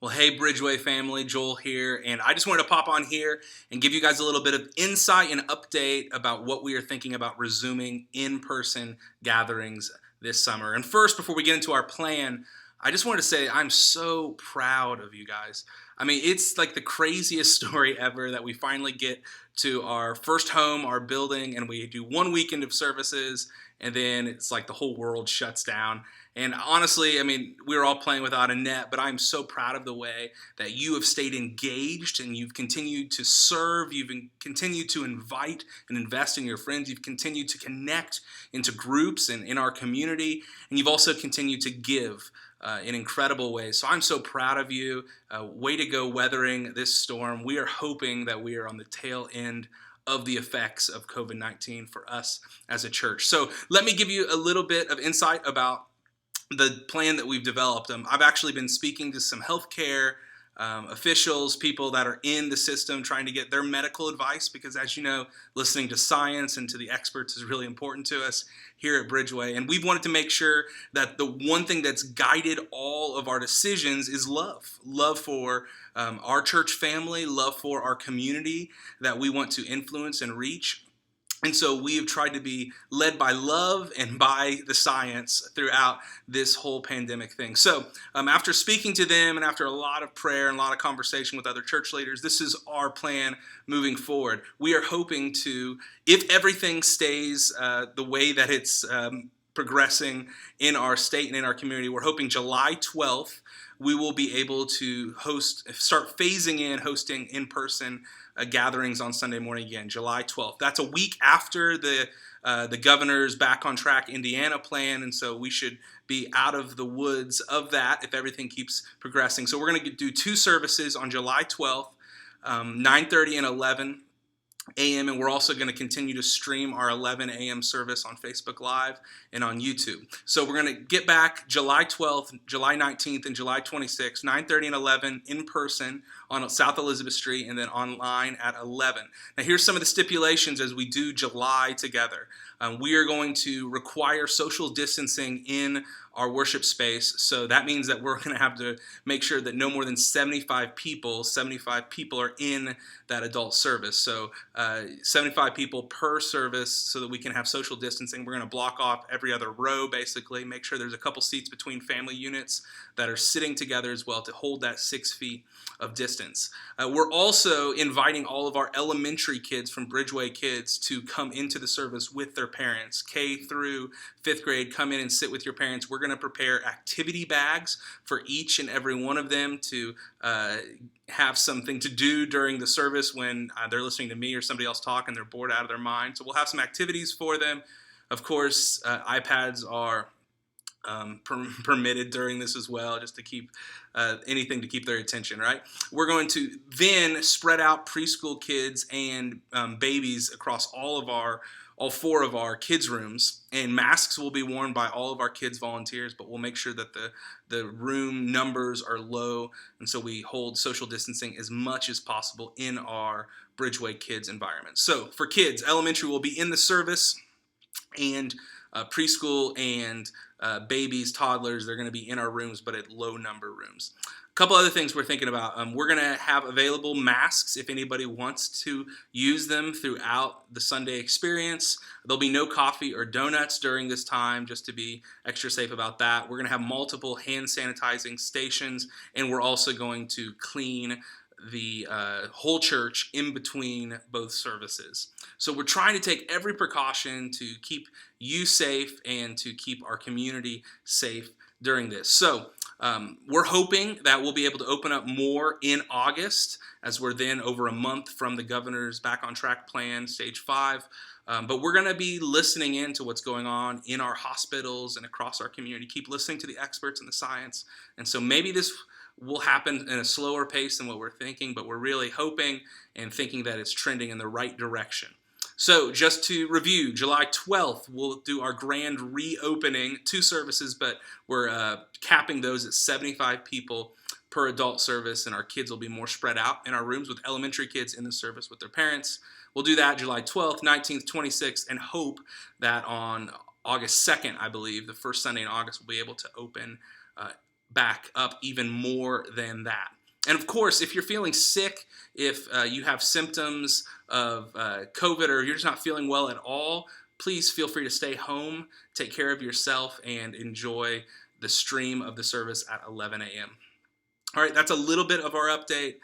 Well, hey, Bridgeway family, Joel here, and I just wanted to pop on here and give you guys a little bit of insight and update about what we are thinking about resuming in-person gatherings this summer. And first, before we get into our plan, I just wanted to say I'm so proud of you guys. I mean, it's like the craziest story ever that we finally get to our first home, our building, and we do one weekend of services, and then it's like the whole world shuts down. And honestly, I mean, we were all playing without a net, but I'm so proud of the way that you have stayed engaged and you've continued to serve. You've continued to invite and invest in your friends. You've continued to connect into groups and in our community. And you've also continued to give in incredible ways. So I'm so proud of you. Way to go weathering this storm. We are hoping that we are on the tail end of the effects of COVID-19 for us as a church. So let me give you a little bit of insight about the plan that we've developed. I've actually been speaking to some healthcare officials, people that are in the system trying to get their medical advice because, as you know, listening to science and to the experts is really important to us here at Bridgeway. And we've wanted to make sure that the one thing that's guided all of our decisions is love. Love for our church family, love for our community that we want to influence and reach. And so we have tried to be led by love and by the science throughout this whole pandemic thing. So after speaking to them and after a lot of prayer and a lot of conversation with other church leaders, this is our plan moving forward. We are hoping to, if everything stays the way that it's progressing in our state and in our community, we're hoping July 12th, we will be able to start phasing in hosting in-person gatherings on Sunday morning again, July 12th. That's a week after the governor's Back on Track Indiana plan, and so we should be out of the woods of that if everything keeps progressing. So we're going to do two services on July 12th, 9:30 and 11 a.m., and we're also going to continue to stream our 11 a.m. service on Facebook Live and on YouTube. So we're going to get back July 12th, July 19th, and July 26th, 9:30 and 11 in person on South Elizabeth Street, and then online at 11. Now here's some of the stipulations as we do July together. We are going to require social distancing in our worship space, so that means that we're going to have to make sure that no more than 75 people are in that adult service. So 75 people per service so that we can have social distancing. We're going to block off every other row, basically, make sure there's a couple seats between family units that are sitting together as well to hold that 6 feet of distance. We're also inviting all of our elementary kids from Bridgeway Kids to come into the service with their parents. K through 5th grade, come in and sit with your parents. We're going to prepare activity bags for each and every one of them to have something to do during the service when they're listening to me or somebody else talk and they're bored out of their mind. So we'll have some activities for them. Of course, iPads are permitted during this as well, just to keep anything to keep their attention, right? We're going to then spread out preschool kids and babies across all 4 of our kids' rooms, and masks will be worn by all of our kids volunteers, but we'll make sure that the room numbers are low, and so we hold social distancing as much as possible in our Bridgeway Kids environment. So for kids, elementary will be in the service, and preschool and babies, toddlers, they're going to be in our rooms, but at low number rooms. A couple other things we're thinking about. We're going to have available masks if anybody wants to use them throughout the Sunday experience. There'll be no coffee or donuts during this time, just to be extra safe about that. We're going to have multiple hand sanitizing stations, and we're also going to clean the whole church in between both services. So we're trying to take every precaution to keep you safe and to keep our community safe during this. So we're hoping that we'll be able to open up more in August, as we're then over a month from the governor's Back on Track plan, stage 5. But we're going to be listening in to what's going on in our hospitals and across our community. Keep listening to the experts and the science. And so maybe this will happen in a slower pace than what we're thinking, but we're really hoping and thinking that it's trending in the right direction. So just to review, July 12th, we'll do our grand reopening, 2 services, but we're capping those at 75 people per adult service, and our kids will be more spread out in our rooms with elementary kids in the service with their parents. We'll do that July 12th, 19th, 26th, and hope that on August 2nd, I believe, the first Sunday in August, we'll be able to open back up even more than that. And of course, if you're feeling sick, if you have symptoms of COVID, or you're just not feeling well at all, please feel free to stay home, take care of yourself, and enjoy the stream of the service at 11 a.m. All right, that's a little bit of our update.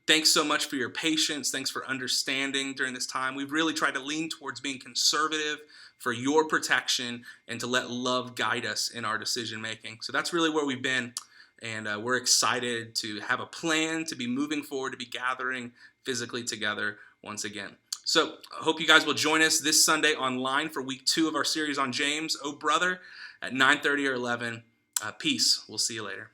Thanks so much for your patience. Thanks for understanding during this time. We've really tried to lean towards being conservative for your protection and to let love guide us in our decision making. So that's really where we've been. And we're excited to have a plan to be moving forward, to be gathering physically together once again. So I hope you guys will join us this Sunday online for week 2 of our series on James, Oh Brother, at 9:30 or 11. Peace. We'll see you later.